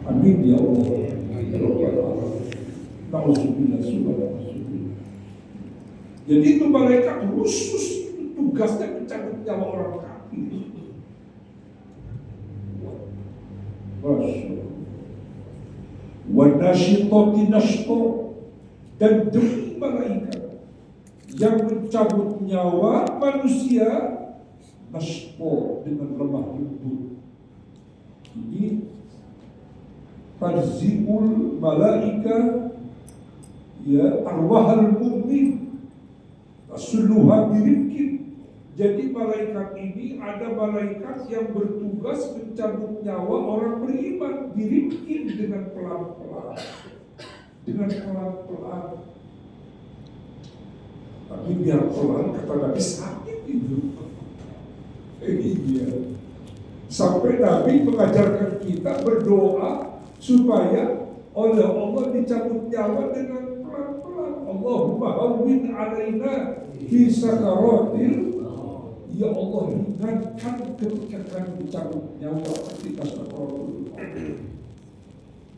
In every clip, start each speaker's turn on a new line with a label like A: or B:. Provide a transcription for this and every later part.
A: Amin ya Allah. Nauzubillah. Jadi itu malaikat khusus itu tugasnya mencabut nyawa orang kafir. Masya Allah. Wa nasyitati nashta, dan demi malaikat yang mencabut nyawa manusia nashta, dengan lemah lembut. Ini tarziul malaika ya arwahal mu'min asluha birifkin. Jadi malaikat ini ada malaikat yang bertugas mencabut nyawa orang beriman birifkin, dengan pelan-pelan, tapi biar pelan, kata Nabi, sakit itu. Iya. Sampai Nabi mengajarkan kita berdoa supaya oleh Allah dicabut nyawa dengan pelan-pelan. Allahumma hawwin alaina fi sakaratil. Ya Allah, ringankan ketika kami dicabut nyawa ketika sakaratul.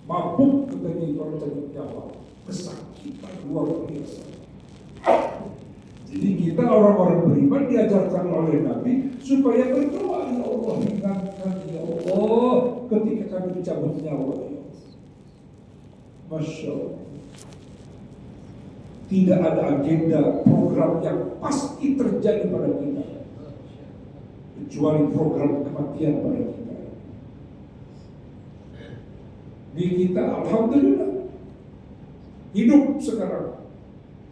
A: Mabuk ketika kalau cabut nyawa, kesakitan luar biasa. Jadi kita orang-orang beriman diajarkan oleh Nabi supaya berdoa, ya Allah ringankan ya Allah ketika kami dicabut nyawa. Masya Allah. Tidak ada agenda program yang pasti terjadi pada kita kecuali program kematian pada kita. Di kita alhamdulillah hidup sekarang,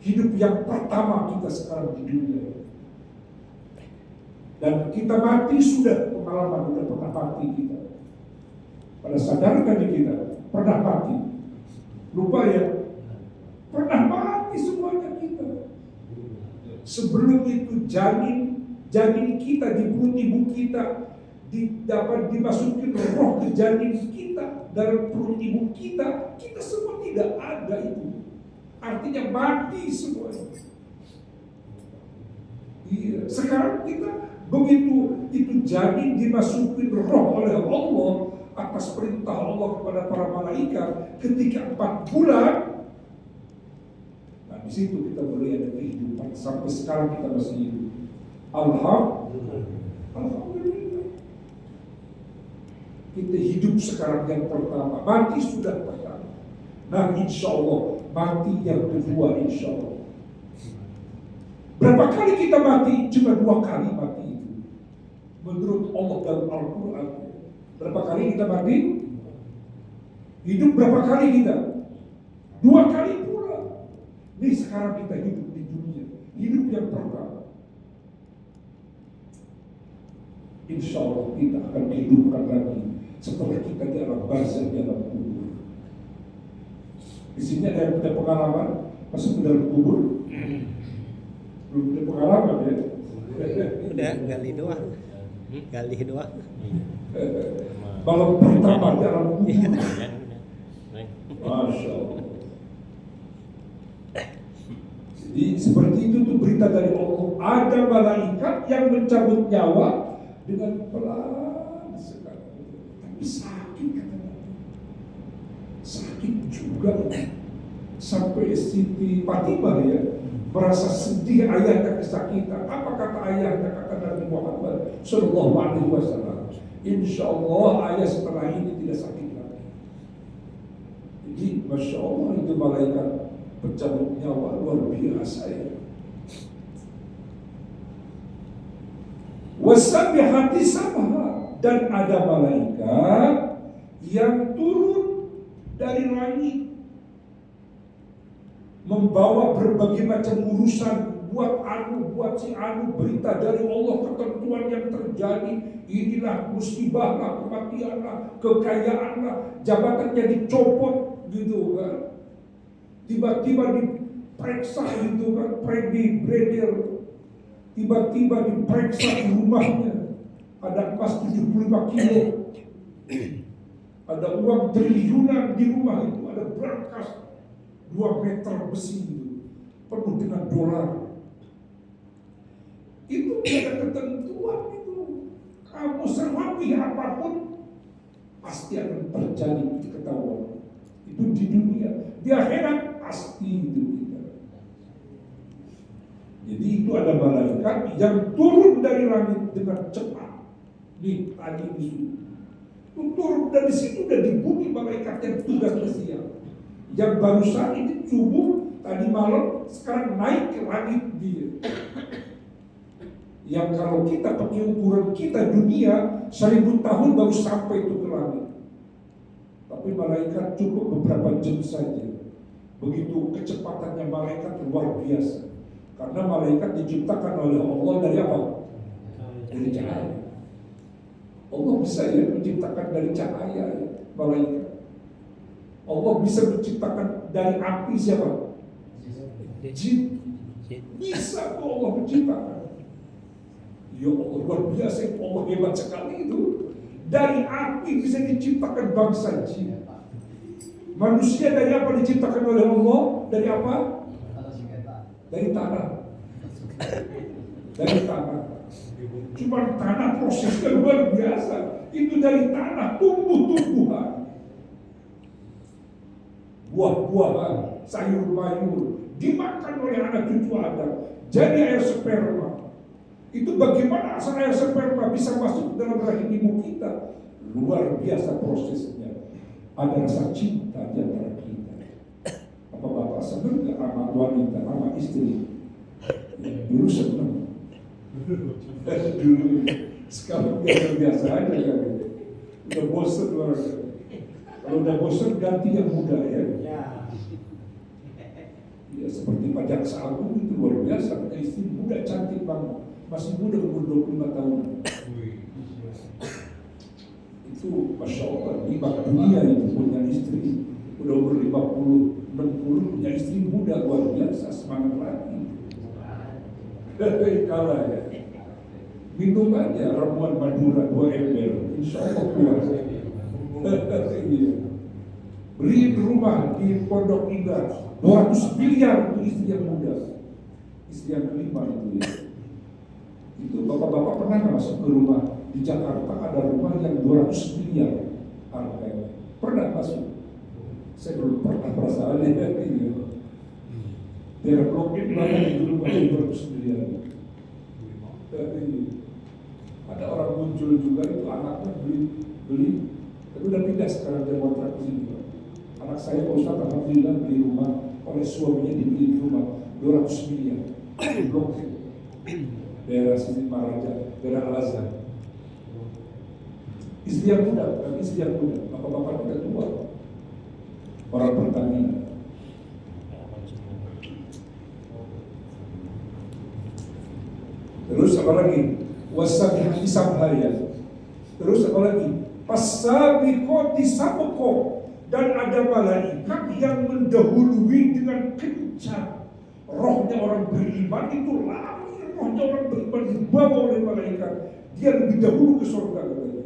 A: hidup yang pertama kita sekarang di dunia. Dan kita mati sudah pengalaman, sudah pernah mati kita. Pada sadarkan kita pernah mati. Lupa ya, pernah mati semuanya kita. Sebelum itu janin kita di perut ibu kita dapat dimasukin roh ke janin kita, dalam perut ibu kita semua tidak ada itu. Artinya mati semuanya. Iya. Sekarang kita begitu itu janin dimasukin roh oleh Allah atas perintah Allah kepada para malaikat ketika 4 bulan. Nah di situ kita mulai ada kehidupan. Sampai sekarang kita masih hidup. Alhamdulillah. Kita hidup sekarang yang pertama, mati sudah pertama. Nah insya Allah mati yang kedua insya Allah. Berapa kali kita mati? Cuma 2 kali mati itu. Menurut Allah dalam Al-Quran. Berapa kali kita mati? Hidup berapa kali kita? 2 kali pula. Ini sekarang kita hidup di dunia. Hidup yang pertama. Insya Allah kita akan dihidupkan lagi setelah kita di alam barzakh, di alam kubur. Di sini ada yang punya pengalaman masuk ke dalam kubur? Belum punya pengalaman ya?
B: Udah gali doang.
A: Malam pertama di alam kubur. Masya Allah. Jadi seperti itu tuh berita dari Allah. Ada malaikat yang mencabut nyawa dengan pelan sekali. Tapi sakit katanya. Sakit juga. Sampai Siti Fatimah ya merasa sedih ayahnya kesakitan. Apa kata ayahnya? Kata Nabi Muhammad Sallallahu Alaihi Wasallam, insya Allah ayah setelah ini tidak sakit lagi. Jadi Masya Allah itu malaikat pencabut nyawa luar biasa ya. Wasabihati sabha, dan ada malaikat yang turun dari langit membawa berbagai macam urusan, buat si anu, berita dari Allah, ketentuan yang terjadi, inilah musibah lah, kematian lah, kekayaan lah, jabatannya dicopot gitu kan, tiba-tiba diperiksa gitu kan, bredel, tiba-tiba diperiksa di rumahnya, ada emas 75 kilo, ada uang triliunan di rumah itu, ada berangkas 2 meter besi itu, penuh dengan dolar. Itu ada ketentuan itu. Kamu selebih apapun, pasti akan terjadi ketahuan. Itu di dunia. Di akhirat pasti itu kita. Jadi itu ada malaikat yang turun dari langit dengan cepat. Nih tadi disuruh. Turun dari situ udah di bumi malaikat yang tugasnya siang. Yang barusan ini subuh, tadi malam, sekarang naik ke langit dia. Yang kalau kita pakai ukuran kita dunia 1000 tahun baru sampai itu ke langit. Tapi malaikat cukup beberapa jam saja. Begitu kecepatannya malaikat luar biasa. Karena malaikat diciptakan oleh Allah dari apa? Dari cahaya. Allah bisa ya menciptakan dari cahaya ya, malaikat. Allah bisa menciptakan dari api siapa? Jin. Bisa Allah menciptakan. Ya Allah luar biasa, Allah hebat sekali itu. Dari api bisa diciptakan bangsa jin. Manusia dari apa diciptakan oleh Allah? Dari apa? Dari tanah. Dari tanah. Cuma tanah prosesnya luar biasa. Itu dari tanah tumbuh-tumbuhan, buah-buahan, sayur-mayur dimakan oleh anak cucu Adam. Jadi air sperma. Itu bagaimana asal air sperma bisa masuk dalam rahim ibu kita? Luar biasa prosesnya. Ada rasa cinta di antara kita. Apa bapak senang nggak sama wanita, sama istri? Ya, dulu senang. Dulu sekarang biasa aja kan. Udah bosan orang. Kalau udah bosan ganti yang muda ya. Ya seperti Pak Jaksa Agung itu luar biasa. Punya istri muda cantik banget. Masih muda umur 25 tahun. Itu Masya Allah, nikmat dunia itu punya istri. Udah umur 50, 60 punya istri muda luar biasa, semangat lagi. Kalah ya. Minum aja ramuan Madura 2 ember, insya Allah kuat. Beli rumah di Pondok Indah 200 miliar untuk istri yang muda. Istri yang kelima itu ya. Itu bapak-bapak pernah nggak masuk ke rumah di Jakarta, ada rumah yang 200 miliar harganya? Pernah masuk? Saya belum pernah perasaannya ini. Daerah Blok M banyak di rumah 200 miliar. Ada orang muncul juga itu anaknya beli, tapi udah pindah sekarang dia kontrak di sini. Anak saya Pak Ustadz alhamdulillah beli rumah oleh suaminya, dibeli rumah 200 miliar di Blok M. Daerah Siti Maraja, daerah Al-Azhar. Istri yang muda, bukan istri yang muda, bapak-bapak kita tua, orang Pertamina. Terus apa lagi? Wasabiqati sabhaya. Terus apa lagi? Pasabiqati sabqo. Dan ada malaikat yang mendahului dengan kencang. Rohnya orang beriman itu lari. Rohnya orang beriman dibawa oleh malaikat. Dia lebih dahulu ke surga katanya.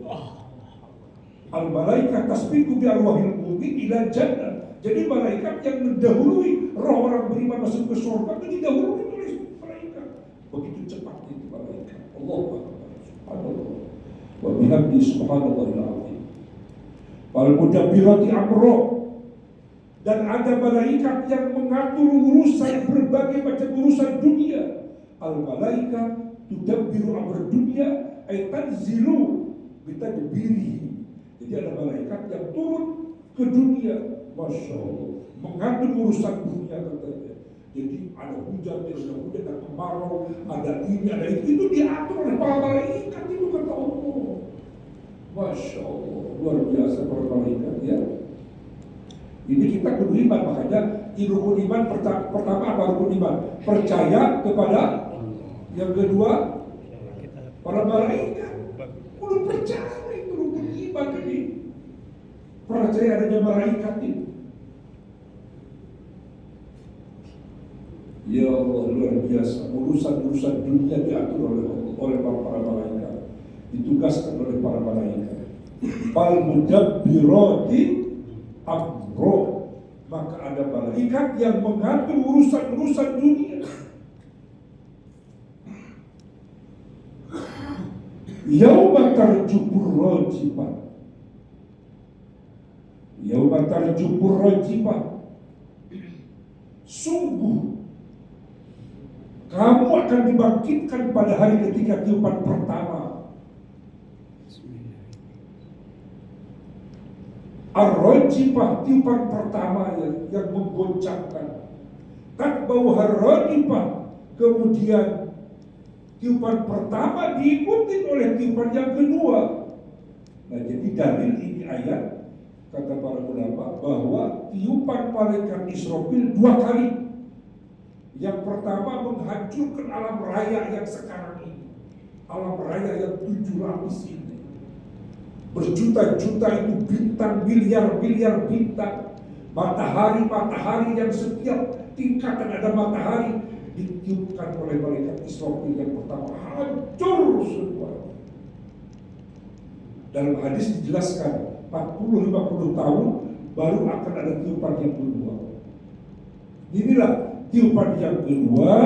A: Al-malaikat tasbiqu bi arwahil mu'min ila jannah. Jadi malaikat yang mendahului roh orang beriman masuk ke surga itu didahului oleh malaikat. Begitu cepat itu malaikat. Allahu Akbar. Subhanallah. Wa bihamdi subhanallahil azim. Wal mudabbirati amra. Dan ada malaikat yang mengatur urusan berbagai macam urusan dunia. Al-malaikat tudabbiru amr dunya ay tanzilu bitadbirihi. Jadi ada malaikat yang turun ke dunia, Masya Allah, mengatur urusan dunia katanya. Jadi ada hujan, ada kemarau, ada ini, ada itu diatur oleh para malaikat itu kata Allah. Masya Allah, luar biasa para malaikat ya. Ini kita kudu iman, makanya rukun iman pertama apa rukun iman? Percaya kepada, yang kedua para malaikat. Kudu percaya itu rukun iman ini. Percaya adanya malaikat ini. Ya Allah luar biasa, urusan-urusan dunia diatur oleh para malaikat, ditugaskan oleh para malaikat. Fal mudabbirati amro, maka ada malaikat yang mengatur urusan-urusan dunia. Yauma tarjubur rajiman, Yauma tarjufur rajifah. Sungguh kamu akan dibangkitkan pada hari ketika tiupan pertama. Ar-rajifah, tiupan pertama yang menggoncangkan. Tatba'u har-rajifah, kemudian tiupan pertama diikuti oleh tiupan yang kedua. Nah, jadi dalil ini ayat, kata para ulama, bahwa tiupan malaikat Israfil 2 kali. Yang pertama menghancurkan alam raya yang sekarang ini, alam raya yang 7 lapis ini. Berjuta-juta itu bintang, miliar-miliar bintang, matahari yang setiap tingkatan ada matahari ditiupkan oleh malaikat Israfil yang pertama, hancur semua. Dalam hadis dijelaskan 40-50 tahun baru akan ada tiupan yang kedua. Inilah tiupan yang kedua,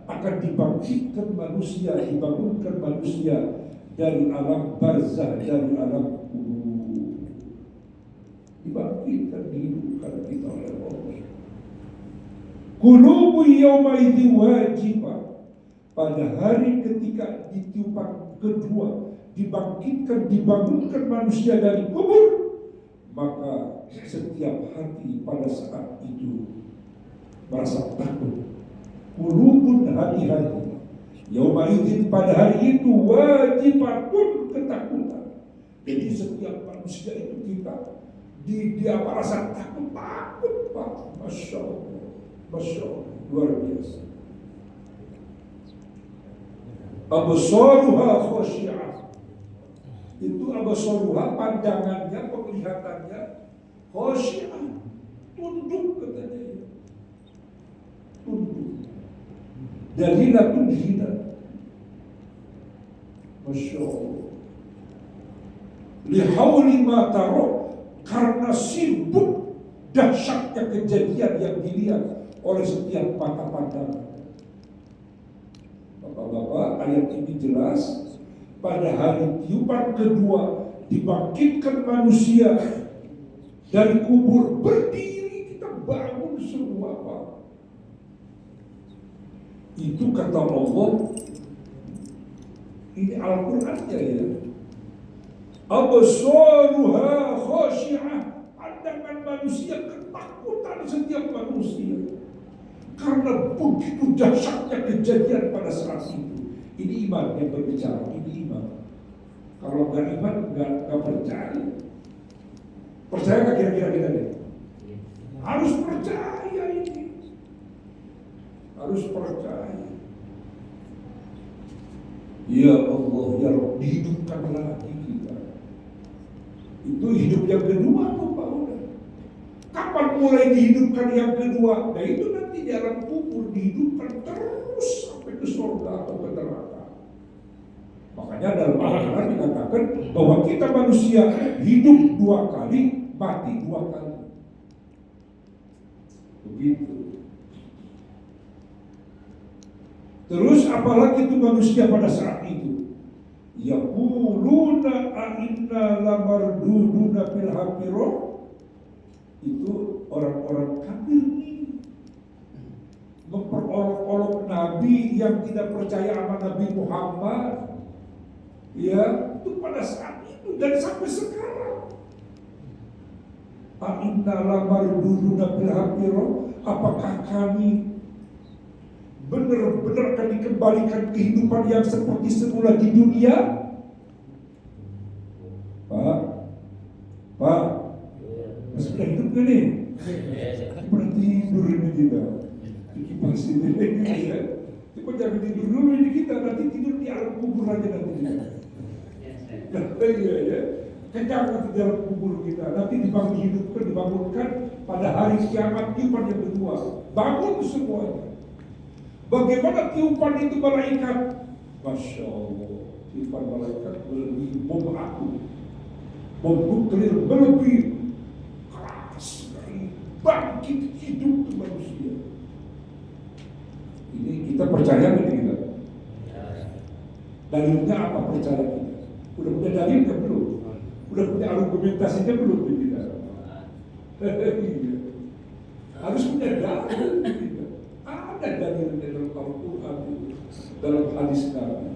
A: akan dibangkitkan manusia, dibangunkan manusia dari alam barzah, dari alam kubur. Dibangkitkan, dihidupkan kita oleh Allah. Qulubu yawma idzi wajibah. Pada hari ketika ditiupan kedua, dibangkitkan, dibangunkan manusia dari kubur, maka setiap hati pada saat itu merasa takut. Qulubun, hati-hati. Yauma idzin, pada hari itu wajibatun, ketakutan. Jadi setiap manusia itu kita dia merasa takut Pak. Masya Allah, luar biasa. Absaruha khasyi'ah. Itu absaruha, pandangannya, penglihatannya khasyi'ah, tunduk katanya. Tunduk. Dalilatun hina. Masya Allah. Lihauli ma taro, karena sibuk dahsyatnya kejadian yang dilihat oleh setiap mata pandangan. Bapak-bapak, ayat ini jelas. Pada hari tiupan kedua dibangkitkan manusia dari kubur, berdiri, kita bangun semua Pak. Itu kata Allah, ini Al-Qur'annya ya. Absaruha khasyi'ah, pandangan manusia, ketakutan setiap manusia. Karena begitu dahsyatnya kejadian pada saat itu. Ini iman yang berbicara, ini iman. Kalau nggak iman, nggak percaya. Percaya nggak kira-kira kita nih? Harus percaya ini. Harus percaya. Ya Allah, ya Rabb, dihidupkan lagi kita. Itu hidup yang kedua tuh Pak udah. Kapan mulai dihidupkan yang kedua? Nah itu nanti di alam kubur dihidupkan terus sampai ke surga atau ke neraka. Makanya dalam Al-Quran dikatakan bahwa kita manusia hidup 2 kali, mati 2 kali. Begitu. Terus apalagi itu manusia pada saat itu? Yaquluna a'inna lamarduduna fil hafirah. Itu orang-orang kafir nih, memperolok-olok Nabi yang tidak percaya sama Nabi Muhammad. Ya, itu pada saat itu dan sampai sekarang. A'inna lamarduduna fil hafirah. Apakah kami benar-benar akan dikembalikan kehidupan yang seperti semula di dunia? Pak, masih sudah hidup gak nih? Seperti tidur ini kita. Kipas ini ya. Coba jangan tidur dulu ini kita, nanti tidur di alam kubur aja nanti. Iya ya. Kencang nanti di alam kubur kita. Nanti dibangunkan pada hari kiamat tiupan yang kedua. Bangun semuanya. Bagaimana tiupan itu malaikat? Masya Allah, tiupan malaikat melebihi bom atom, bom nuklir, melebihi keras sekali, bangkit hidup ke manusia. Ini kita percaya nggak kita? Dalilnya apa percaya kita? Udah punya dalilnya belum? Udah punya argumentasinya belum kita? Al-Quran dalam hadis Nabi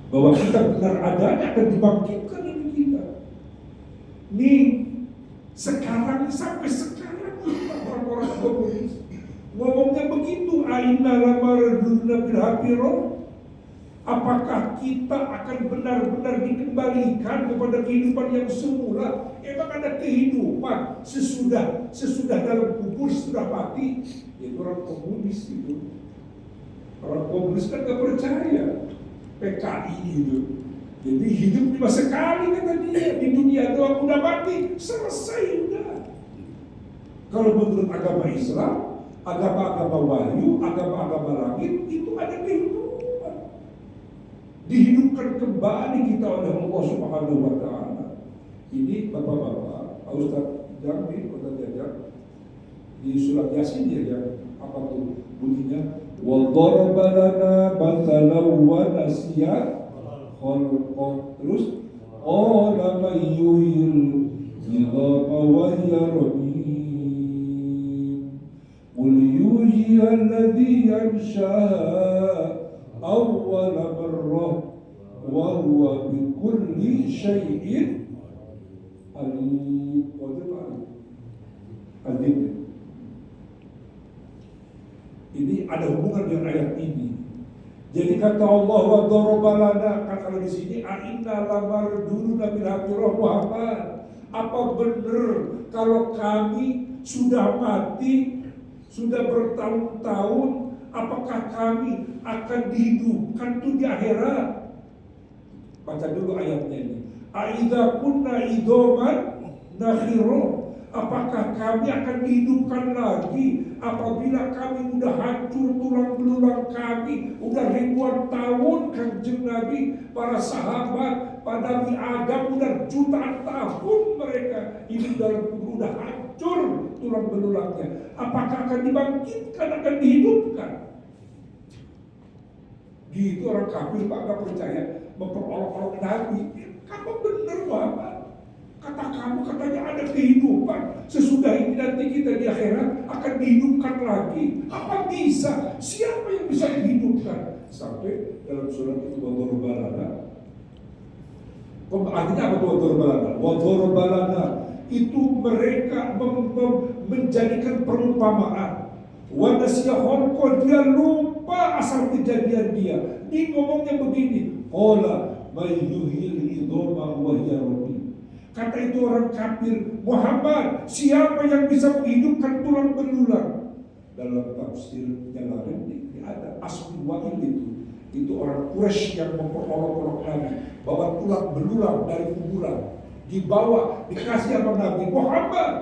A: bahwa kita benar adanya akan dibangkitkan ini kita. Nih sekarang sampai sekarang orang-orang komunis ngomongnya begitu, aina lamarduna bil haqiro. Apakah kita akan benar-benar dikembalikan kepada kehidupan yang semula? Emang ada kehidupan sesudah dalam kubur, sesudah mati? Itu orang komunis itu. Orang komunis kan gak percaya PKI itu. Jadi hidup cuma sekali kata dia di dunia doang, udah mati selesai udah. Kalau menurut agama Islam, agama-agama wahyu, agama-agama langit itu ada kehidupan. Dihidupkan kembali kita oleh Allah Subhanahu wa Ta'ala. Ini bapak-bapak, Pak Ustaz Jambi, Kota Jajak, di surat Yasin ya, yang apa tuh bunyinya? Wa daraba lana mathalan wa nasiya khalqah. Terus qala man yuhyil idhama wa hiya ramim. Qul yuhyiha alladhi anshaha awwala marrah wa huwa bi kulli syai'in alim. Alim. Ini ada hubungan dengan ayat ini. Jadi kata Allah wa daraba lana, kalau di sini inna lamarduna bil haqirah Muhammad. Apa benar kalau kami sudah mati, sudah bertahun-tahun, apakah kami akan dihidupkan tuh di akhirat? Baca dulu ayatnya ini. Aidza kunna idoman nakhiro. Apakah kami akan dihidupkan lagi apabila kami udah hancur tulang belulang kami, udah ribuan tahun Kanjeng Nabi, para sahabat, pada Nabi Adam udah jutaan tahun mereka ini dalam kubur udah hancur tulang belulangnya. Apakah akan dibangkitkan, akan dihidupkan? Gitu orang kafir Pak gak percaya, memperolok-olok Nabi. Kamu bener Bapak. Kata kamu katanya ada kehidupan. Sesudah ini nanti kita di akhirat akan dihidupkan lagi. Apa bisa? Siapa yang bisa dihidupkan? Sampai dalam surat itu wador balana. Artinya apa itu wador balana? Wador balana itu mereka menjadikan perumpamaan. Wanasiyahonko, dia lupa asal kejadian dia. Dia ngomongnya begini. Qala mayyuhil idhoma wa hiya ramim. Kata itu orang kafir, Muhammad, siapa yang bisa menghidupkan tulang belulang? Dalam tafsir Jalalain ini ada Asmi Wa'il itu orang Quraisy yang memperolok-olok Nabi, bawa tulang belulang dari kuburan, dibawa dikasih sama Nabi Muhammad.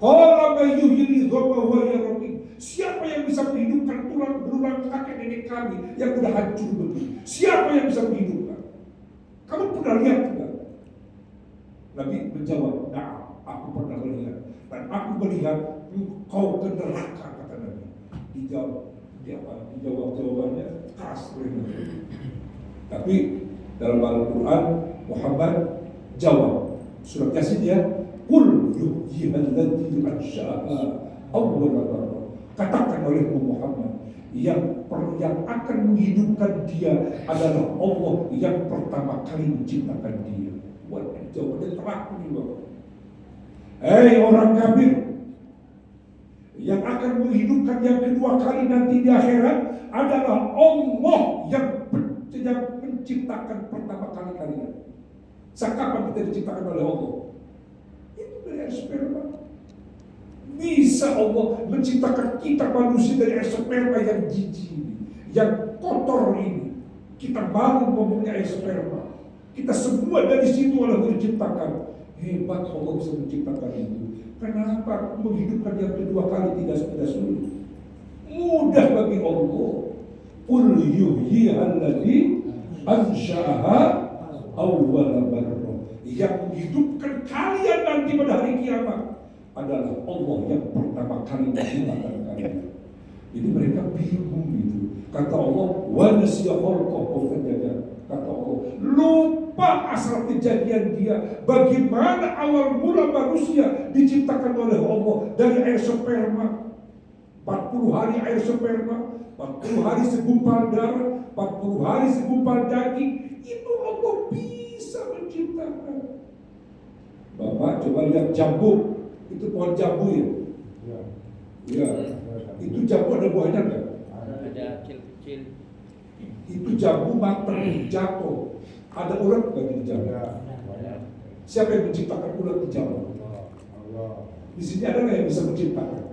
A: Qala mayyuhil idhoma wa hiya ramim. Siapa yang bisa menghidupkan tulang belulang kakek nenek kami yang sudah hancur begini? Siapa yang bisa menghidupkan? Kamu pernah lihat tidak? Nabi menjawab, nah, aku pernah melihat. Dan aku melihat engkau ke neraka, kata Nabi. Dijawab jawabannya keras. Tapi dalam Al-Quran Muhammad jawab. Surat Yasin ya, Qul yuhyiha alladzi ansha'a awwala marrah. Katakan oleh Muhammad, yang akan menghidupkan dia adalah Allah yang pertama kali menciptakan dia. Jawabannya terakhir nih Bapak. Hei orang kafir, yang akan menghidupkan yang kedua kali nanti di akhirat adalah Allah yang menciptakan pertama kali kalian. Sekapan kita diciptakan oleh Allah? Itu dari sperma. Bisa Allah menciptakan kita manusia dari sperma yang jijik, yang kotor ini. Kita malu ngomongnya sperma. Kita semua dari situ Allah diciptakan. Hebat Allah bisa menciptakan itu. Kenapa menghidupkan yang kedua kali tidak sulit? Mudah bagi Allah. Qul yuhyiha alladzi ansha'aha awwala marrah. Yang menghidupkan kalian nanti pada hari kiamat adalah Allah yang pertama kali menciptakan kalian. Jadi mereka bingung gitu. Kata Allah, wa nasiya khalqahu fajada. Kata Allah, lupa asal kejadian dia. Bagaimana awal mula manusia diciptakan oleh Allah dari air sperma. 40 hari air sperma, 40 hari segumpal darah, 40 hari segumpal daging. Itu Allah bisa menciptakan. Bapak coba lihat jambu, itu pohon jambu ya. Ya, itu jambu ada buahnya nggak?
B: Ada kecil-kecil.
A: Itu jambu matang jatuh. Ada ulat nggak di jambu? Siapa yang menciptakan ulat di jambu? Di sini ada nggak yang bisa menciptakan?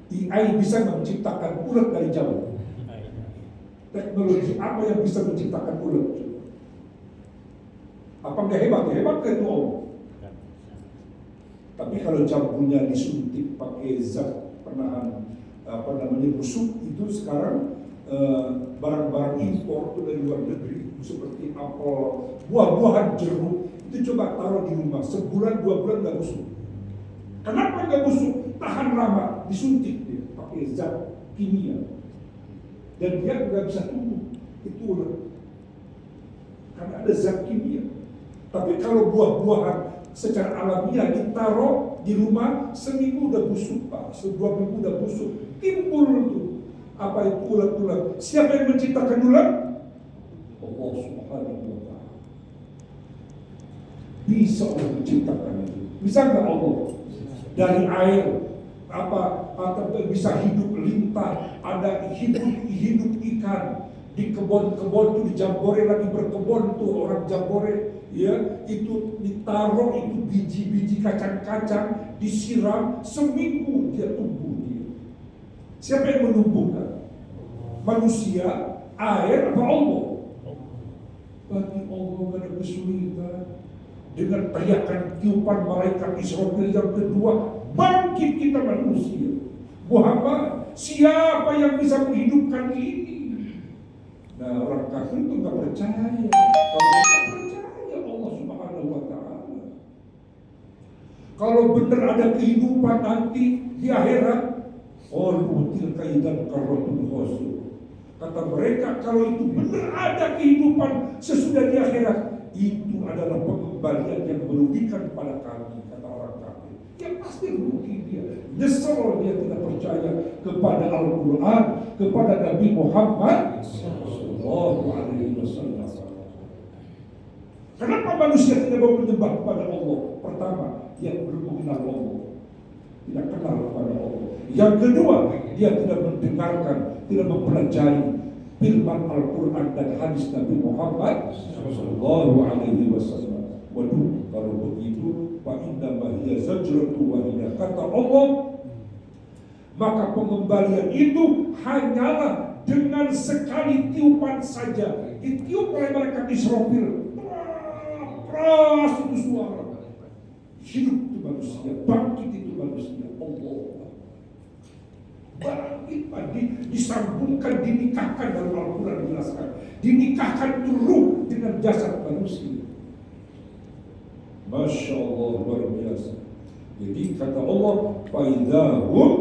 A: AI bisa nggak menciptakan ulat dari jambu? Teknologi apa yang bisa menciptakan ulat? Apa nggak hebat? Hebat kan itu Allah. Tapi kalau jambunya disuntik pakai zat penahan busuk, itu sekarang barang-barang impor itu dari luar negeri seperti apel, buah-buahan, jeruk itu coba taruh di rumah sebulan 2 bulan nggak busuk. Kenapa nggak busuk? Tahan lama, disuntik dia pakai zat kimia dan dia nggak bisa tumbuh, itu ulat karena ada zat kimia. Tapi kalau buah-buahan secara alamiah ditaruh di rumah seminggu udah busuk Pak, 2 minggu udah busuk, timbul itu apa itu ulat-ulat. Siapa yang menciptakan ulat? Allah Subhanahu wa Ta'ala. Bisa Allah menciptakan itu. Bisa nggak Allah? Dari air atau bisa hidup lintah, ada hidup ikan di kebun-kebun itu, di Jambore lagi berkebun tuh orang Jambore, ya itu ditaruh itu biji-biji kacang-kacang disiram seminggu dia tumbuh dia. Siapa yang menumbuhkan? Manusia, air, apa Allah? Bagi Allah gak ada kesulitan. Dengan teriakan tiupan malaikat Israfil yang kedua, bangkit kita manusia. Muhammad, siapa yang bisa menghidupkan ini? Nah, orang kafir itu nggak percaya. Kalau nggak percaya Allah Subhanahu wa Ta'ala. Kalau benar ada kehidupan nanti di akhirat, nutil kaidan karratul khosur. Kata mereka, kalau itu benar ada kehidupan sesudah di akhirat, itu adalah pengembalian yang merugikan pada kami, kata orang kafir. Ya pasti rugi dia. Nyesel dia tidak percaya kepada Al-Quran, kepada Nabi Muhammad Sallallahu Alaihi Wasallam. Kenapa manusia tidak mau menyembah kepada Allah? Pertama, dia belum mengenal Allah, tidak kenal kepada Allah. Yang kedua, dia tidak mendengarkan, tidak mempelajari firman Al-Quran dan hadis Nabi Muhammad Sallallahu Alaihi Wasallam. Waduh, kalau begitu, fa inna ma hiya zajratu wahidah. Kata Allah, maka pengembalian itu hanyalah dengan sekali tiupan saja. Ditiup oleh malaikat Israfil, keras itu suara. Hidup itu manusia, bangkit itu manusia. Allah bangkit, disambungkan, dinikahkan dalam Al-Quran dijelaskan. Dinikahkan itu ruh dengan jasad manusia. Masya Allah, luar biasa. Jadi kata Allah, faidahum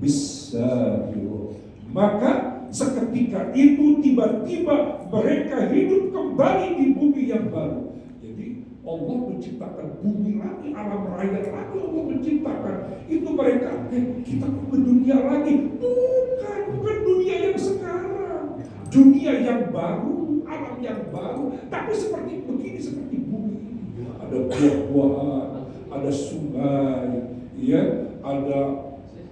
A: bisahirun. Maka seketika itu tiba-tiba mereka hidup kembali di bumi yang baru. Jadi Allah menciptakan bumi lagi, alam raya lagi Allah menciptakan. Itu mereka, kita ke dunia lagi. Bukan dunia yang sekarang. Dunia yang baru, alam yang baru. Tapi seperti begini, seperti bumi ini. Ada buah-buahan, ada sungai, ya, ada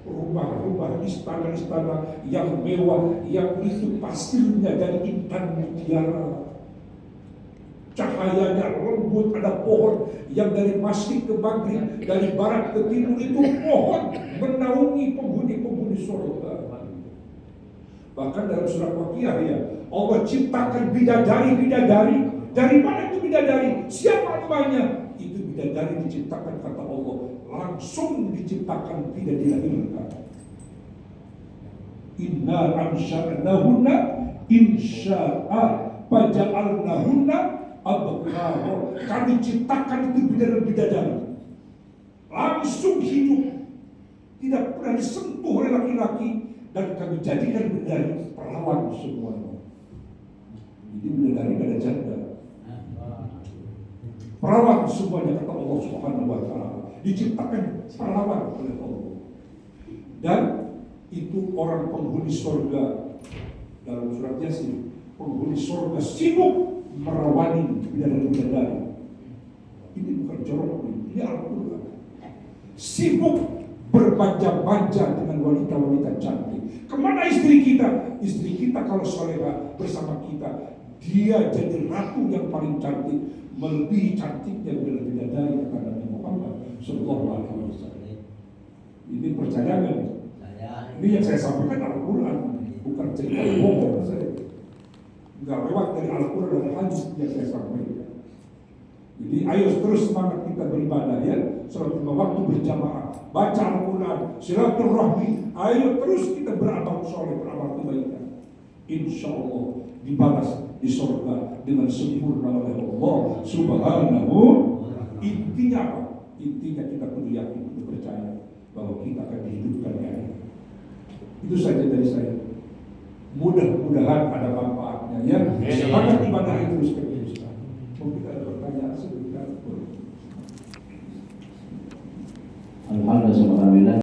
A: rumah-rumah, istana-istana yang mewah, yang itu pasirnya dari intan mutiara. Cahayanya lembut, ada pohon yang dari masjid ke maghrib, dari barat ke timur, itu pohon menaungi penghuni-penghuni surga. Bahkan dalam surat Waqiah ya, Allah ciptakan bidadari-bidadari. Dari mana itu bidadari? Siapa namanya? Itu bidadari diciptakan kata Allah, langsung diciptakan, tidak dilahirkan. Inna ansha'nahunna insya'a faja'alnahunna abkara. Kami ciptakan itu bidadari-bidadari, langsung hidup, tidak pernah disentuh oleh laki-laki, dan kami jadikan bidadari perawan semuanya. Jadi bidadari tidak ada janda, perawan semuanya kata Allah Subhanahu wa Ta'ala. Diciptakan perawan oleh Allah. Dan itu orang penghuni surga. Dalam surat Yasin, penghuni surga sibuk merawani bidadari-bidadari. Ini bukan jorok, ini Al-Quran. Sibuk berbanja-banja dengan wanita-wanita cantik. Kemana istri kita? Istri kita kalau soleha bersama kita, dia jadi ratu yang paling cantik, melebihi cantiknya bidadari kata Nabi Muhammad Sallallahu Alaihi Wasallam. Ini percaya nggak? Ini yang saya sampaikan Al-Quran, bukan cerita bohong saya. Nggak lewat dari Al-Quran dan hadis yang saya sampaikan. Jadi ayo terus semangat kita beribadah ya. Sholat 5 waktu berjamaah, baca Al-Quran, silaturahmi. Ayo terus kita beramal soleh, beramal kebaikan. Insya Allah dibalas di surga dengan sempurna oleh Allah Subhanahu. Intinya apa? Intinya kita perlu yakin, perlu percaya bahwa kita akan dihidupkan ya. Itu saja dari saya. Mudah-mudahan ada manfaatnya ya. Semangat ibadah itu sekali. Mungkin ada pertanyaan sebentar.
C: Alhamdulillah.